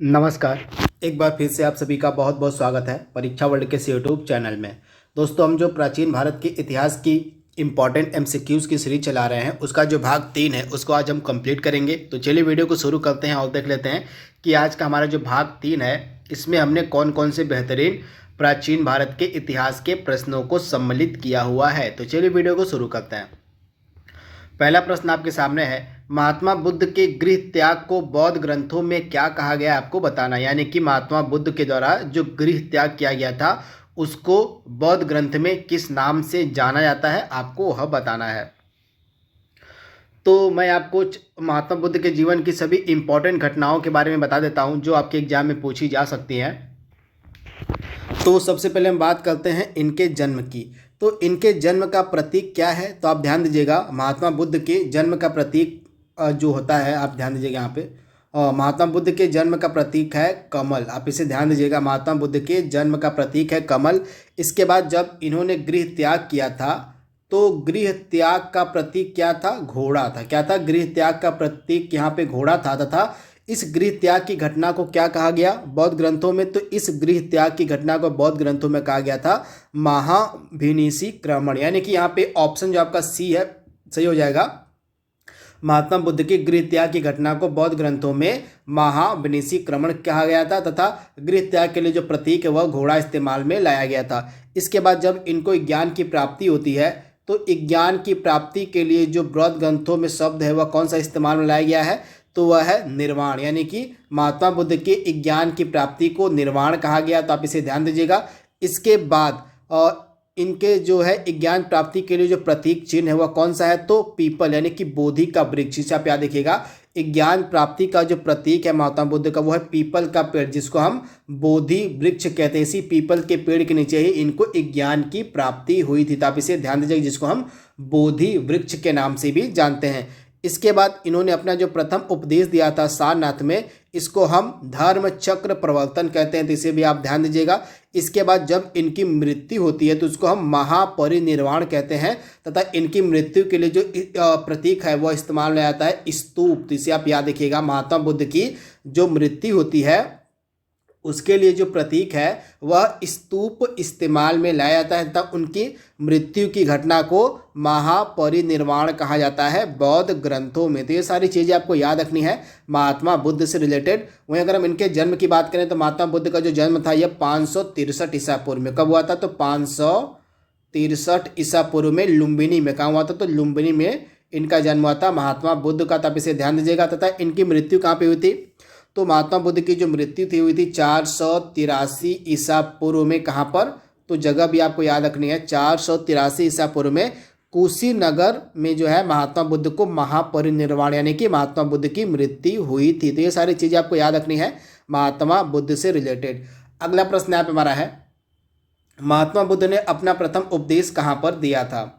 नमस्कार। एक बार फिर से आप सभी का बहुत बहुत स्वागत है परीक्षा वर्ल्ड के इस यूट्यूब चैनल में। दोस्तों, हम जो प्राचीन भारत के इतिहास की इम्पॉर्टेंट एमसीक्यूज़ की सीरीज चला रहे हैं उसका जो भाग 3 है उसको आज हम कंप्लीट करेंगे। तो चलिए वीडियो को शुरू करते हैं और देख लेते हैं कि आज का हमारा जो भाग 3 है इसमें हमने कौन कौन से बेहतरीन प्राचीन भारत के इतिहास के प्रश्नों को सम्मिलित किया हुआ है। तो चलिए वीडियो को शुरू करते हैं। पहला प्रश्न आपके सामने है, महात्मा बुद्ध के गृह त्याग को बौद्ध ग्रंथों में क्या कहा गया है आपको बताना। यानी कि महात्मा बुद्ध के द्वारा जो गृह त्याग किया गया था उसको बौद्ध ग्रंथ में किस नाम से जाना जाता है आपको वह बताना है। तो मैं आपको महात्मा बुद्ध के जीवन की सभी इंपॉर्टेंट घटनाओं के बारे में बता देता हूं जो आपके एग्जाम में पूछी जा सकती हैं। तो सबसे पहले हम बात करते हैं इनके जन्म की। तो इनके जन्म का प्रतीक क्या है, तो आप ध्यान दीजिएगा। महात्मा बुद्ध के जन्म का प्रतीक जो होता है, आप ध्यान दीजिएगा यहाँ पे, महात्मा बुद्ध के जन्म का प्रतीक है कमल। आप इसे ध्यान दीजिएगा, महात्मा बुद्ध के जन्म का प्रतीक है कमल। इसके बाद जब इन्होंने गृह त्याग किया था तो गृह त्याग का प्रतीक क्या था, घोड़ा था। क्या था, गृह त्याग का प्रतीक यहाँ पे घोड़ा था तथा इस गृह त्याग की घटना को क्या कहा गया बौद्ध ग्रंथों में, तो इस गृह त्याग की घटना को बौद्ध ग्रंथों में कहा गया था महाभिनिशीक्रमण। यानी कि यहाँ पे ऑप्शन जो आपका सी है सही हो जाएगा। महात्मा बुद्ध की गृह त्याग की घटना को बौद्ध ग्रंथों में महाभिनिशीक्रमण कहा गया था तथा गृह त्याग के लिए जो प्रतीक है वह घोड़ा इस्तेमाल में लाया गया था। इसके बाद जब इनको ज्ञान की प्राप्ति होती है तो ज्ञान की प्राप्ति के लिए जो बौद्ध ग्रंथों में शब्द है वह कौन सा इस्तेमाल में लाया गया है, तो वह है निर्वाण। यानी कि महात्मा बुद्ध के ज्ञान की प्राप्ति को निर्वाण कहा गया। तो आप इसे ध्यान दीजिएगा। इसके बाद इनके जो है ज्ञान प्राप्ति के लिए जो प्रतीक चिन्ह है वह कौन सा है, तो पीपल यानी कि बोधि का वृक्ष। इसे आप याद देखिएगा, ज्ञान प्राप्ति का जो प्रतीक है महात्मा बुद्ध का वो है पीपल का पेड़, जिसको हम बोधि वृक्ष कहते हैं। इसी पीपल के पेड़ के नीचे ही इनको ज्ञान की प्राप्ति हुई थी। तो आप इसे ध्यान दीजिएगा, जिसको हम बोधि वृक्ष के नाम से भी जानते हैं। इसके बाद इन्होंने अपना जो प्रथम उपदेश दिया था सारनाथ में, इसको हम धर्म चक्र प्रवर्तन कहते हैं। तो इसे भी आप ध्यान दीजिएगा। इसके बाद जब इनकी मृत्यु होती है तो उसको हम महापरिनिर्वाण कहते हैं तथा इनकी मृत्यु के लिए जो प्रतीक है वह इस्तेमाल में आता है स्तूप। तो इसे आप याद रखिएगा, महात्मा बुद्ध की जो मृत्यु होती है उसके लिए जो प्रतीक है वह स्तूप इस्तेमाल में लाया जाता है तथा उनकी मृत्यु की घटना को महापरिनिर्वाण कहा जाता है बौद्ध ग्रंथों में। तो ये सारी चीज़ें आपको याद रखनी है महात्मा बुद्ध से रिलेटेड। वहीं अगर हम इनके जन्म की बात करें तो महात्मा बुद्ध का जो जन्म था यह 563 ईसा पूर्व में। कब हुआ था, तो 563 ईसा पूर्व में लुम्बिनी में। कहाँ हुआ था, तो लुम्बिनी में इनका जन्म हुआ था महात्मा बुद्ध का। तब इसे ध्यान दीजिएगा। तथा इनकी मृत्यु कहाँ पे हुई थी, तो महात्मा बुद्ध की जो मृत्यु थी हुई थी 483 ईसा पूर्व में। कहाँ पर, तो जगह भी आपको याद रखनी है। 483 ईसा पूर्व में कुशीनगर में जो है महात्मा बुद्ध को महापरिनिर्वाण यानी कि महात्मा बुद्ध की मृत्यु हुई थी। तो ये सारी चीज़ें आपको याद रखनी है महात्मा बुद्ध से रिलेटेड। अगला प्रश्न यहाँ पे हमारा है, महात्मा बुद्ध ने अपना प्रथम उपदेश कहाँ पर दिया था।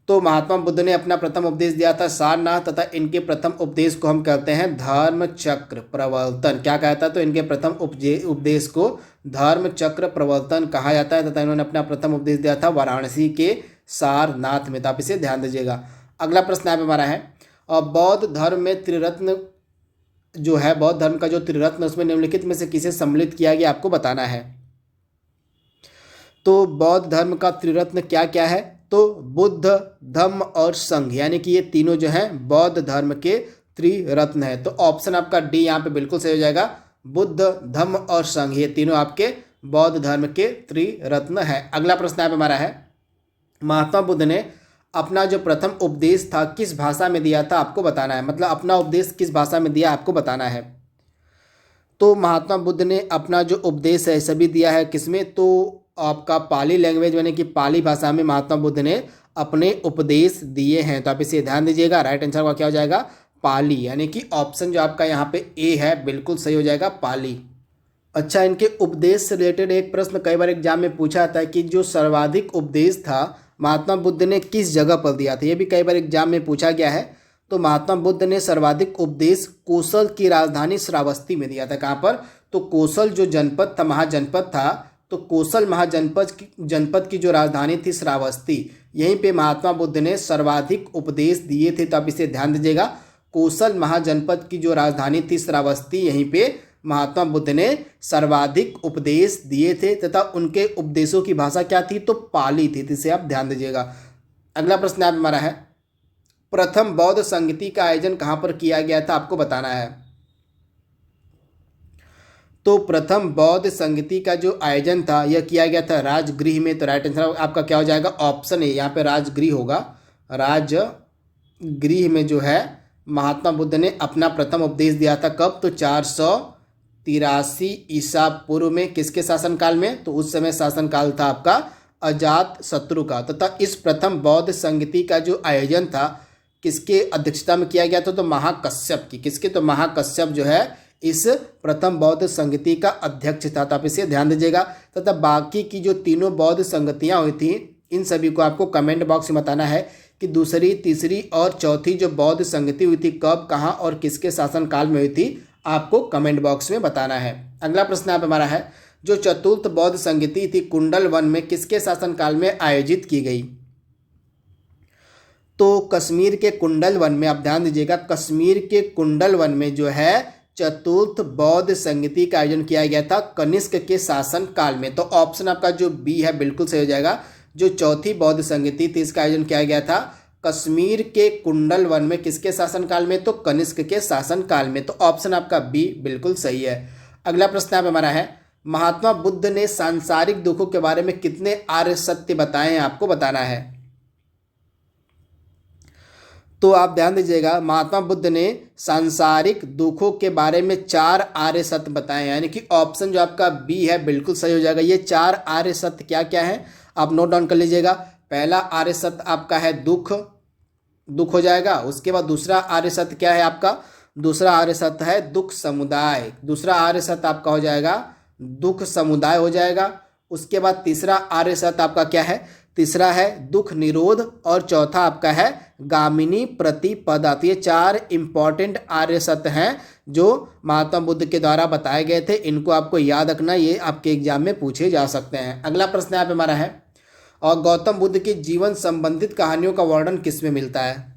तो महात्मा बुद्ध ने अपना प्रथम उपदेश दिया था सारनाथ तथा इनके प्रथम उपदेश को हम कहते हैं धर्म चक्र प्रवर्तन। क्या कहता है, तो इनके प्रथम उपदेश को धर्म चक्र प्रवर्तन कहा जाता है तथा इन्होंने अपना प्रथम उपदेश दिया था वाराणसी के सारनाथ में। तो आप इसे ध्यान दीजिएगा। अगला प्रश्न यहाँ पे हमारा है, बौद्ध धर्म में त्रिरत्न जो है, बौद्ध धर्म का जो त्रिरत्न उसमें निम्नलिखित में से किसे सम्मिलित किया गया आपको बताना है। तो बौद्ध धर्म का त्रिरत्न क्या क्या है, तो बुद्ध, धम्म और संघ, यानी कि ये तीनों जो हैं बौद्ध धर्म के त्रिरत्न है। तो ऑप्शन आपका डी यहाँ पे बिल्कुल सही हो जाएगा। बुद्ध, धम्म और संघ ये तीनों आपके बौद्ध धर्म के त्रिरत्न है। अगला प्रश्न यहाँ पे हमारा है, महात्मा बुद्ध ने अपना जो प्रथम उपदेश था किस भाषा में दिया था आपको बताना है। मतलब अपना उपदेश किस भाषा में दिया आपको बताना है। तो महात्मा बुद्ध ने अपना जो उपदेश है सभी दिया है किसमें, तो आपका पाली लैंग्वेज यानी कि पाली भाषा में महात्मा बुद्ध ने अपने उपदेश दिए हैं। तो आप इसे ध्यान दीजिएगा। राइट आंसर का क्या हो जाएगा, पाली। यानी कि ऑप्शन जो आपका यहाँ पे ए है बिल्कुल सही हो जाएगा, पाली। अच्छा, इनके उपदेश से रिलेटेड एक प्रश्न कई बार एग्जाम में पूछा जाता है कि जो सर्वाधिक उपदेश था महात्मा बुद्ध ने किस जगह पर दिया था। ये भी कई बार एग्जाम में पूछा गया है। तो महात्मा बुद्ध ने सर्वाधिक उपदेश कोसल की राजधानी श्रावस्ती में दिया था। कहाँ पर, तो कोसल जो जनपद था, महाजनपद था, तो कोसल जनपद की जो राजधानी थी श्रावस्ती, यहीं पे महात्मा बुद्ध ने सर्वाधिक उपदेश दिए थे। तो आप इसे ध्यान दीजिएगा। कोसल महाजनपद की जो राजधानी थी श्रावस्ती, यहीं पे महात्मा बुद्ध ने सर्वाधिक उपदेश दिए थे तथा उनके उपदेशों की भाषा क्या थी, तो पाली थी। इसे आप ध्यान दीजिएगा। अगला प्रश्न आप हमारा है, प्रथम बौद्ध संगीति का आयोजन कहाँ पर किया गया था, आपको बताना है। तो प्रथम बौद्ध संगीति का जो आयोजन था यह किया गया था राजगृह में। तो राइट आंसर आपका क्या हो जाएगा, ऑप्शन ए, यहाँ पे राजगृह होगा। राजगृह में जो है महात्मा बुद्ध ने अपना प्रथम उपदेश दिया था। कब, तो 483 ईसा पूर्व में। किसके शासनकाल में, तो उस समय शासनकाल था आपका अजात शत्रु का। तथा इस प्रथम बौद्ध संगीति का जो आयोजन था किसके अध्यक्षता में किया गया था, तो महाकश्यप की। किसके, तो महाकश्यप जो है इस प्रथम बौद्ध संगीति का अध्यक्ष था। तो आप इसे ध्यान दीजिएगा। तथा बाकी की जो तीनों बौद्ध संगतियाँ हुई थी इन सभी को आपको कमेंट बॉक्स में बताना है कि दूसरी, तीसरी और चौथी जो बौद्ध संगति हुई थी कब, कहाँ और किसके शासनकाल में हुई थी, आपको कमेंट बॉक्स में बताना है। अगला प्रश्न आप हमारा है, जो चतुर्थ बौद्ध संगति थी कुंडल वन में किसके शासनकाल में आयोजित की गई। तो कश्मीर के कुंडल वन में, आप ध्यान दीजिएगा, कश्मीर के कुंडल वन में जो है चतुर्थ बौद्ध संगति का आयोजन किया गया था कनिष्क के शासन काल में। तो ऑप्शन आपका जो बी है बिल्कुल सही हो जाएगा। जो चौथी बौद्ध संगति थी इसका आयोजन किया गया था कश्मीर के कुंडल वन में। किसके शासन काल में, तो कनिष्क के शासन काल में। तो ऑप्शन आपका बी बिल्कुल सही है। अगला प्रश्न आप हमारा है, महात्मा बुद्ध ने सांसारिक दुखों के बारे में कितने आर्य सत्य बताए हैं, आपको बताना है। तो आप ध्यान दीजिएगा, महात्मा बुद्ध ने सांसारिक दुखों के बारे में 4 आर्य सत्य बताए, यानी कि ऑप्शन जो आपका बी है बिल्कुल सही हो जाएगा। ये 4 आर्य सत्य क्या क्या है आप नोट डाउन कर लीजिएगा। पहला आर्य सत्य आपका है दुख हो जाएगा। उसके बाद दूसरा आर्य सत्य क्या है आपका, दूसरा आर्य सत्य है दुख समुदाय। दूसरा आर्य सत्य आपका हो जाएगा दुख समुदाय हो जाएगा। उसके बाद तीसरा आर्य सत्य आपका क्या है, तीसरा है दुख निरोध। और चौथा आपका है गामिनी प्रतिपदा। तो ये 4 इंपॉर्टेंट आर्य सत्य हैं जो महात्मा बुद्ध के द्वारा बताए गए थे। इनको आपको याद रखना, ये आपके एग्जाम में पूछे जा सकते हैं। अगला प्रश्न यहाँ पे हमारा है, और गौतम बुद्ध के जीवन संबंधित कहानियों का वर्णन किस में मिलता है।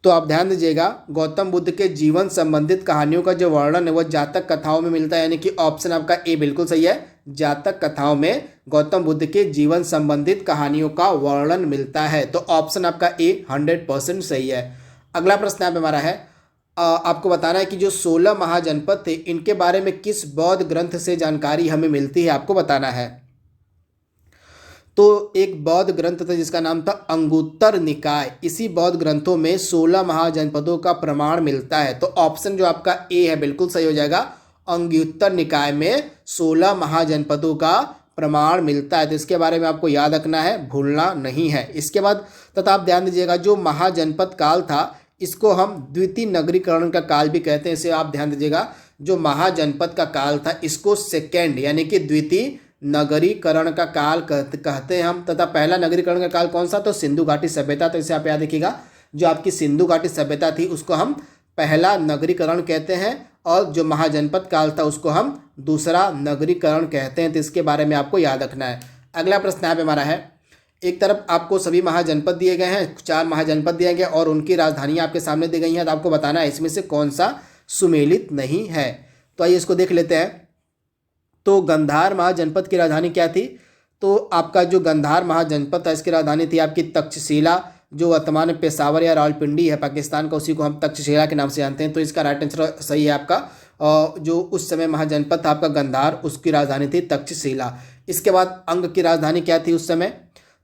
तो आप ध्यान दीजिएगा, गौतम बुद्ध के जीवन संबंधित कहानियों का जो वर्णन है वो जातक कथाओं में मिलता है, यानी कि ऑप्शन आपका ए बिल्कुल सही है। जातक कथाओं में गौतम बुद्ध के जीवन संबंधित कहानियों का वर्णन मिलता है। तो ऑप्शन आपका ए 100% सही है। अगला प्रश्न आप हमारा है, आपको बताना है कि जो 16 महाजनपद थे इनके बारे में किस बौद्ध ग्रंथ से जानकारी हमें मिलती है, आपको बताना है। तो एक बौद्ध ग्रंथ था जिसका नाम था अंगुत्तर निकाय। इसी बौद्ध ग्रंथों में 16 महाजनपदों का प्रमाण मिलता है। तो ऑप्शन जो आपका ए है बिल्कुल सही हो जाएगा। अंगुत्तर निकाय में 16 महाजनपदों का प्रमाण मिलता है। तो इसके बारे में आपको याद रखना है, भूलना नहीं है। इसके बाद तथा आप ध्यान दीजिएगा, जो महाजनपद काल था इसको हम द्वितीय नगरीकरण का काल भी कहते हैं। इसे आप ध्यान दीजिएगा, जो महाजनपद का काल था इसको सेकेंड यानी कि द्वितीय नगरीकरण का काल कहते हैं हम। तथा पहला नगरीकरण का काल कौन सा, तो सिंधु घाटी सभ्यता। तो इसे आप याद रखिएगा, जो आपकी सिंधु घाटी सभ्यता थी उसको हम पहला नगरीकरण कहते हैं, और जो महाजनपद काल था उसको हम दूसरा नगरीकरण कहते हैं। तो इसके बारे में आपको याद रखना है। अगला प्रश्न यहाँ पे हमारा है, एक तरफ आपको सभी महाजनपद दिए गए हैं, 4 महाजनपद दिए गए और उनकी राजधानियाँ आपके सामने दी गई हैं। तो आपको बताना है इसमें से कौन सा सुमेलित नहीं है। तो आइए इसको देख लेते हैं। तो गंधार महाजनपद की राजधानी क्या थी, तो आपका जो गंधार महाजनपद था इसकी राजधानी थी आपकी तक्षशिला, जो वर्तमान में पेशावर या रावलपिंडी है पाकिस्तान का, उसी को हम तक्षशिला के नाम से जानते हैं। तो इसका राइट आंसर सही है आपका। जो उस समय महाजनपद था आपका गंधार, उसकी राजधानी थी तक्षशिला। इसके बाद अंग की राजधानी क्या थी उस समय,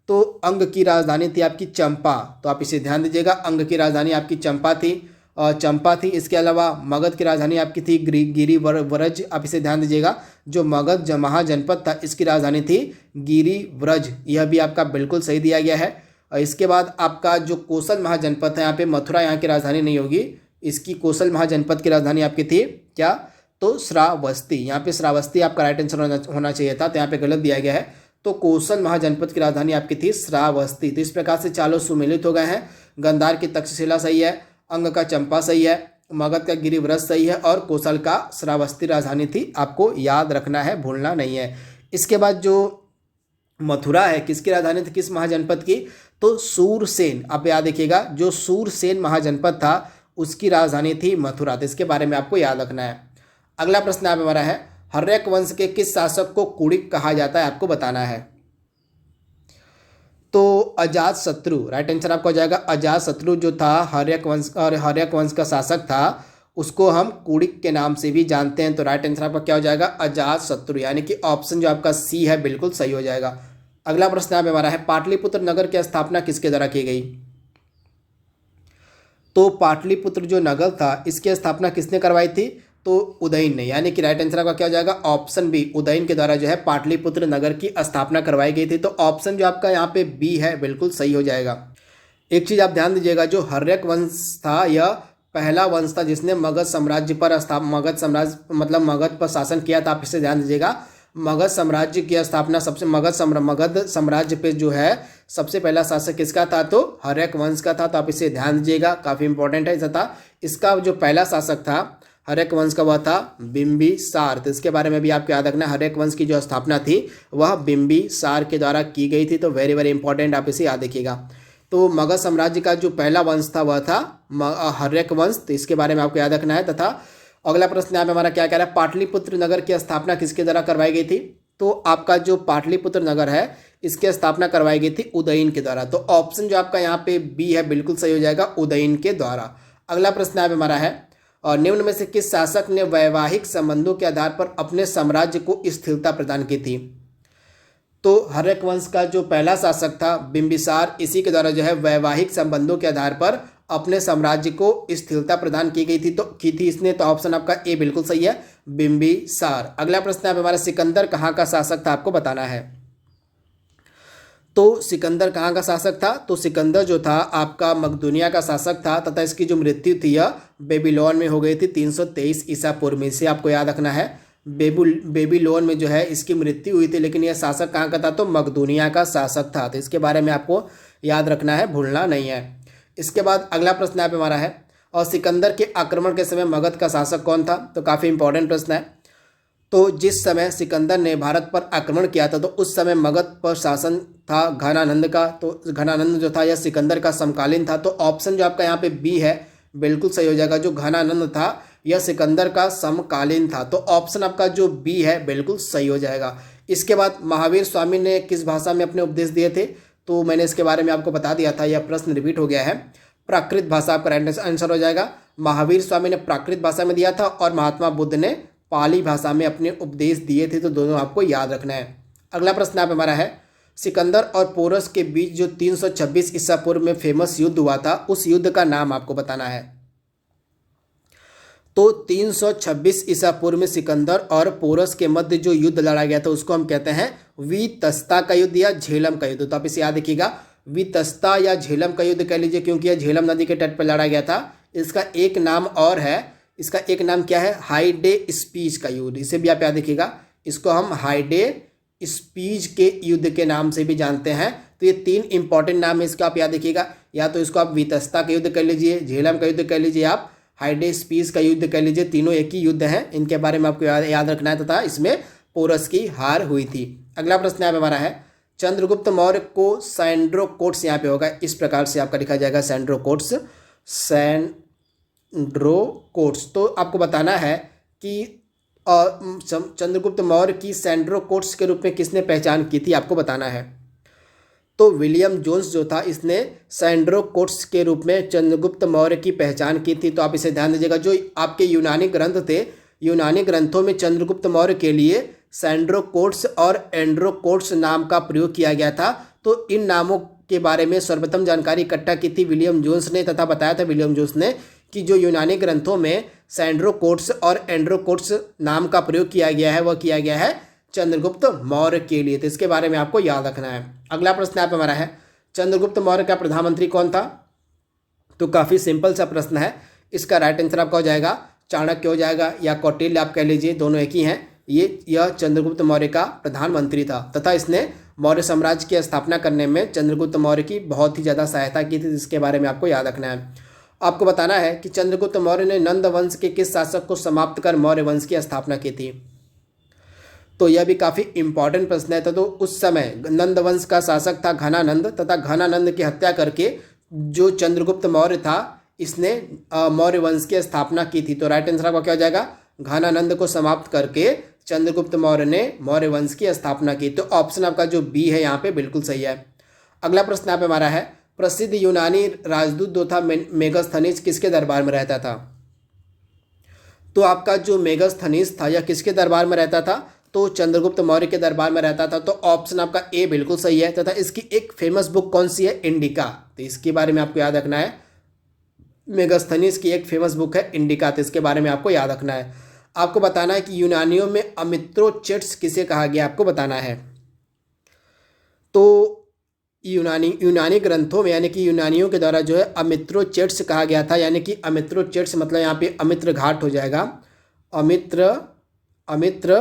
तो अंग की राजधानी थी आपकी चंपा। तो आप इसे ध्यान दीजिएगा, अंग की राजधानी आपकी चंपा थी। इसके अलावा मगध की राजधानी आपकी थी गिरिव्रज। आप इसे ध्यान दीजिएगा, जो मगध महाजनपद था इसकी राजधानी थी गिरिव्रज। यह भी आपका बिल्कुल सही दिया गया है। और इसके बाद आपका जो कोसल महाजनपद है, यहाँ पे मथुरा यहाँ की राजधानी नहीं होगी, इसकी कोसल महाजनपद की राजधानी आपकी थी क्या, तो श्रावस्ती। यहाँ पे श्रावस्ती आपका राइट आंसर होना चाहिए था, तो यहाँ पे गलत दिया गया है। तो कोसल महाजनपद की राजधानी आपकी थी श्रावस्ती। तो इस प्रकार से चारों सुमेलित हो गए हैं। गंधार की तक्षशिला सही है, अंग का चंपा सही है, मगध का गिरिव्रज सही है, और कोसल का श्रावस्ती राजधानी थी। आपको याद रखना है, भूलना नहीं है। इसके बाद जो मथुरा है किसकी राजधानी थी, किस महाजनपद की, तो सूरसेन। आप याद रखिएगा, जो सूरसेन महाजनपद था उसकी राजधानी थी मथुरा। तो इसके बारे में आपको याद रखना है। अगला प्रश्न यहाँ पे हमारा है, हर्यक वंश के किस शासक को कुड़िक कहा जाता है, आपको बताना है। तो अजात शत्रु, राइट आंसर आपका हो जाएगा अजात शत्रु जो था हर्यक वंश और हर्यक वंश का शासक था, उसको हम कुड़िक के नाम से भी जानते हैं। तो राइट आंसर आपका क्या हो जाएगा, अजात शत्रु, यानी कि ऑप्शन जो आपका सी है बिल्कुल सही हो जाएगा। अगला प्रश्न यहाँ पे हमारा है, पाटलिपुत्र नगर की स्थापना किसके द्वारा की गई। तो पाटलिपुत्र जो नगर था इसकी स्थापना किसने करवाई थी, तो उदयन ने, यानी कि राइट आंसर आपका क्या हो जाएगा, ऑप्शन बी, उदयन के द्वारा जो है पाटलिपुत्र नगर की स्थापना करवाई गई थी। तो ऑप्शन जो आपका यहाँ पे बी है बिल्कुल सही हो जाएगा। एक चीज आप ध्यान दीजिएगा, जो हर्यक वंश था यह पहला वंश था जिसने मगध साम्राज्य पर मगध साम्राज्य मतलब मगध पर शासन किया था। आप इसे ध्यान दीजिएगा, मगध साम्राज्य की स्थापना सबसे मगध साम्राज्य पे जो है सबसे पहला शासक किसका था, तो हर्यक वंश का था। तो आप इसे ध्यान दीजिएगा, काफी इंपॉर्टेंट है। तथा इसका जो पहला शासक था हर्यक वंश का वह था बिंबिसार। तो इसके बारे में भी आपको याद रखना है, हर्यक वंश की जो स्थापना थी वह बिंबिसार के द्वारा की गई थी। तो वेरी वेरी इंपॉर्टेंट, आप इसे याद रखिएगा। तो मगध साम्राज्य का जो पहला वंश था वह था हर्यक वंश। तो इसके बारे में आपको याद रखना है। तथा अगला प्रश्न यहाँ पे हमारा क्या कह रहा है, पाटलिपुत्र नगर की स्थापना किसके द्वारा करवाई गई थी। तो आपका जो पाटलिपुत्र नगर है इसकी स्थापना करवाई गई थी उदयन के द्वारा। तो ऑप्शन जो आपका यहाँ पे बी है बिल्कुल सही हो जाएगा, उदयन के द्वारा। अगला प्रश्न यहाँ पे हमारा है, और निम्न में से किस शासक ने वैवाहिक संबंधों के आधार पर अपने साम्राज्य को स्थिरता प्रदान की थी। तो हर्यक वंश का जो पहला शासक था बिंबिसार, इसी के द्वारा जो है वैवाहिक संबंधों के आधार पर अपने साम्राज्य को स्थिरता प्रदान की गई थी, तो की थी इसने। तो ऑप्शन आपका ए बिल्कुल सही है, बिंबिसार। अगला प्रश्न है हमारा, सिकंदर कहाँ का शासक था, आपको बताना है। तो सिकंदर कहाँ का शासक था, तो सिकंदर जो था आपका मकदूनिया का शासक था। तथा इसकी जो मृत्यु थी यह बेबीलोन में हो गई थी 323 ईसा पूर्व में। इसे आपको याद रखना है, बेबीलोन में जो है इसकी मृत्यु हुई थी, लेकिन यह शासक कहाँ का था, तो मकदूनिया का शासक था। तो इसके बारे में आपको याद रखना है, भूलना नहीं है। इसके बाद अगला प्रश्न यहाँ पे हमारा है, और सिकंदर के आक्रमण के समय मगध का शासक कौन था। तो काफ़ी इंपॉर्टेंट प्रश्न है। तो जिस समय सिकंदर ने भारत पर आक्रमण किया था तो उस समय मगध पर शासन था घनानंद का। तो घनानंद जो था यह सिकंदर का समकालीन था। तो ऑप्शन जो आपका यहाँ पे बी है बिल्कुल सही हो जाएगा, जो घनानंद था यह सिकंदर का समकालीन था। तो ऑप्शन आपका जो बी है बिल्कुल सही हो जाएगा। इसके बाद महावीर स्वामी ने किस भाषा में अपने उपदेश दिए थे, तो मैंने इसके बारे में आपको बता दिया था, यह प्रश्न रिपीट हो गया है। प्राकृत भाषा आपका राइट आंसर हो जाएगा। महावीर स्वामी ने प्राकृत भाषा में दिया था और महात्मा बुद्ध ने पाली भाषा में अपने उपदेश दिए थे। तो दोनों आपको याद रखना है। अगला प्रश्न आप हमारा है, सिकंदर और पोरस के बीच जो 326 ईसा पूर्व में फेमस युद्ध हुआ था उस युद्ध का नाम आपको बताना है। तो 326 ईसा पूर्व में सिकंदर और पोरस के मध्य जो युद्ध लड़ा गया था उसको हम कहते हैं वीतस्ता का युद्ध या झेलम का युद्ध। तो आप इसे याद रखिएगा, वीतस्ता या झेलम का युद्ध कह लीजिए, क्योंकि यह झेलम नदी के तट पर लड़ा गया था। इसका एक नाम और है, इसका एक नाम क्या है, हाइडे स्पीच का युद्ध। इसे भी आप याद रखिएगा, इसको हम हाइडे स्पीच के युद्ध के नाम से भी जानते हैं। तो ये तीन इंपॉर्टेंट नाम है, इसका आप याद रखिएगा। या तो इसको आप वीतस्ता का युद्ध कर लीजिए, झेलम का युद्ध कर लीजिए, आप हाइडे स्पीच का युद्ध कर लीजिए। तीनों एक ही युद्ध हैं, इनके बारे में आपको याद रखना है। तथा इसमें पोरस की हार हुई थी। अगला प्रश्न यहाँ पे हमारा है, चंद्रगुप्त मौर्य को सैंड्रोकोट्स, यहाँ पे होगा इस प्रकार से आपका लिखा जाएगा सैंड्रोकोट्स, सैंड्रोकोट्स। तो आपको बताना है कि चंद्रगुप्त मौर्य की सैंड्रोकोट्स के रूप में किसने पहचान की थी, आपको बताना है। तो विलियम जोन्स जो था इसने सैंड्रोकोट्स के रूप में चंद्रगुप्त मौर्य की पहचान की थी। तो आप इसे ध्यान दीजिएगा, जो आपके यूनानी ग्रंथ थे, यूनानी ग्रंथों में चंद्रगुप्त मौर्य के लिए सैंड्रोकोट्स और एंड्रोकोट्स नाम का प्रयोग किया गया था। तो इन नामों के बारे में सर्वप्रथम जानकारी इकट्ठा की थी विलियम जोन्स ने, तथा बताया था विलियम जोन्स ने कि जो यूनानी ग्रंथों में सैंड्रोकोट्स और एंड्रोकोट्स नाम का प्रयोग किया गया है वह किया गया है चंद्रगुप्त मौर्य के लिए। तो इसके बारे में आपको याद रखना है। अगला प्रश्न आप हमारा है, चंद्रगुप्त मौर्य का प्रधानमंत्री कौन था। तो काफ़ी सिंपल सा प्रश्न है, इसका राइट आंसर आपका हो जाएगा चाणक्य हो जाएगा, या कौटिल्य आप कह लीजिए, दोनों एक ही हैं। यह चंद्रगुप्त मौर्य का प्रधानमंत्री था, तथा इसने मौर्य साम्राज्य की स्थापना करने में चंद्रगुप्त मौर्य की बहुत ही ज़्यादा सहायता की थी। जिसके बारे में आपको याद रखना है। आपको बताना है कि चंद्रगुप्त मौर्य ने नंद वंश के किस शासक को समाप्त कर मौर्य वंश की स्थापना की थी। तो यह भी काफ़ी इंपॉर्टेंट प्रश्न है। तो उस समय नंद वंश का शासक था घनानंद, तथा घनानंद की हत्या करके जो चंद्रगुप्त मौर्य था इसने मौर्य वंश की स्थापना की थी। तो राइट आंसर आपका क्या हो जाएगा, घनानंद को समाप्त करके चंद्रगुप्त मौर्य ने मौर्य वंश की स्थापना की। तो ऑप्शन आपका जो बी है यहाँ पे बिल्कुल सही है। अगला प्रश्न यहाँ पे हमारा है, प्रसिद्ध यूनानी राजदूत जो था मेगास्थनीज किसके दरबार में रहता था। तो आपका जो मेगास्थनीज था यह किसके दरबार में रहता था, तो चंद्रगुप्त मौर्य के दरबार में रहता था। तो ऑप्शन आपका ए बिल्कुल सही है। तथा इसकी एक फेमस बुक कौन सी है, इंडिका। तो इसके बारे में आपको याद रखना है, मेगास्थनीज की एक फेमस बुक है इंडिका, तो इसके बारे में आपको याद रखना है। आपको बताना है कि यूनानियों में अमित्रोचेट्स किसे कहा गया, आपको बताना है। तो यूनानी ग्रंथों में यानी कि यूनानियों के द्वारा जो है अमित्रोचेट्स कहा गया था, यानी कि अमित्रोचेट्स मतलब यहाँ पे अमित्र घाट हो जाएगा, अमित्र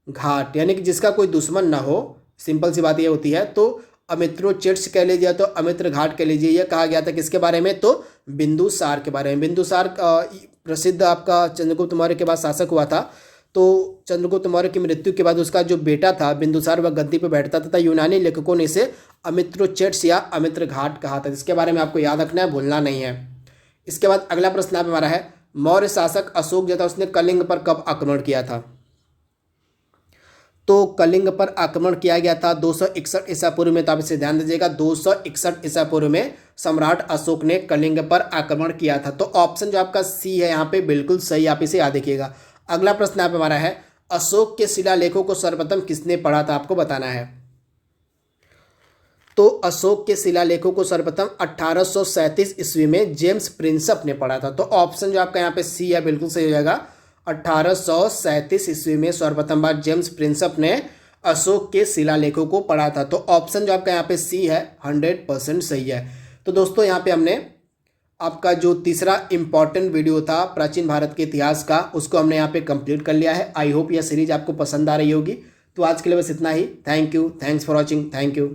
घाट, यानी कि जिसका कोई दुश्मन ना हो, सिंपल सी बात ये होती है। तो अमित्रोचेट्स कह लीजिए, तो अमित्र घाट कह लीजिए। यह कहा गया था किसके बारे में, तो बिंदुसार के बारे में। बिंदुसार प्रसिद्ध आपका चंद्रगुप्त मौर्य के बाद शासक हुआ था। तो चंद्रगुप्त मौर्य की मृत्यु के बाद उसका जो बेटा था बिंदुसार वह गद्दी पर बैठता था। यूनानी लेखकों ने इसे अमित्रोचेट्स या अमित्र घाट कहा था। इसके बारे में आपको याद रखना है, भूलना नहीं है। इसके बाद अगला प्रश्न आप हमारा है, मौर्य शासक अशोक जो था उसने कलिंग पर कब आक्रमण किया था। तो कलिंग पर आक्रमण किया गया था 261 ईसा पूर्व में। तो आप इसे ध्यान दीजिएगा, 261 ईसा पूर्व में सम्राट अशोक ने कलिंग पर आक्रमण किया था। तो ऑप्शन जो आपका सी है यहाँ पे बिल्कुल सही, आप इसे याद रखिएगा। अगला प्रश्न यहाँ पे हमारा है, अशोक के शिलालेखों को सर्वप्रथम किसने पढ़ा था, आपको बताना है। तो अशोक के शिलालेखों को सर्वप्रथम 1837 ईस्वी में जेम्स प्रिंसप ने पढ़ा था। तो ऑप्शन जो आपका यहाँ पे सी है बिल्कुल सही हो जाएगा। 1837 ईस्वी में सर्वप्रथम बार जेम्स प्रिंसप ने अशोक के शिलालेखों को पढ़ा था। तो ऑप्शन जो आपका यहाँ पे सी है 100% सही है। तो दोस्तों यहाँ पे हमने आपका जो तीसरा इंपॉर्टेंट वीडियो था प्राचीन भारत के इतिहास का, उसको हमने यहाँ पे कंप्लीट कर लिया है। आई होप यह सीरीज आपको पसंद आ रही होगी। तो आज के लिए बस इतना ही। Thank you, thanks for watching, thank you.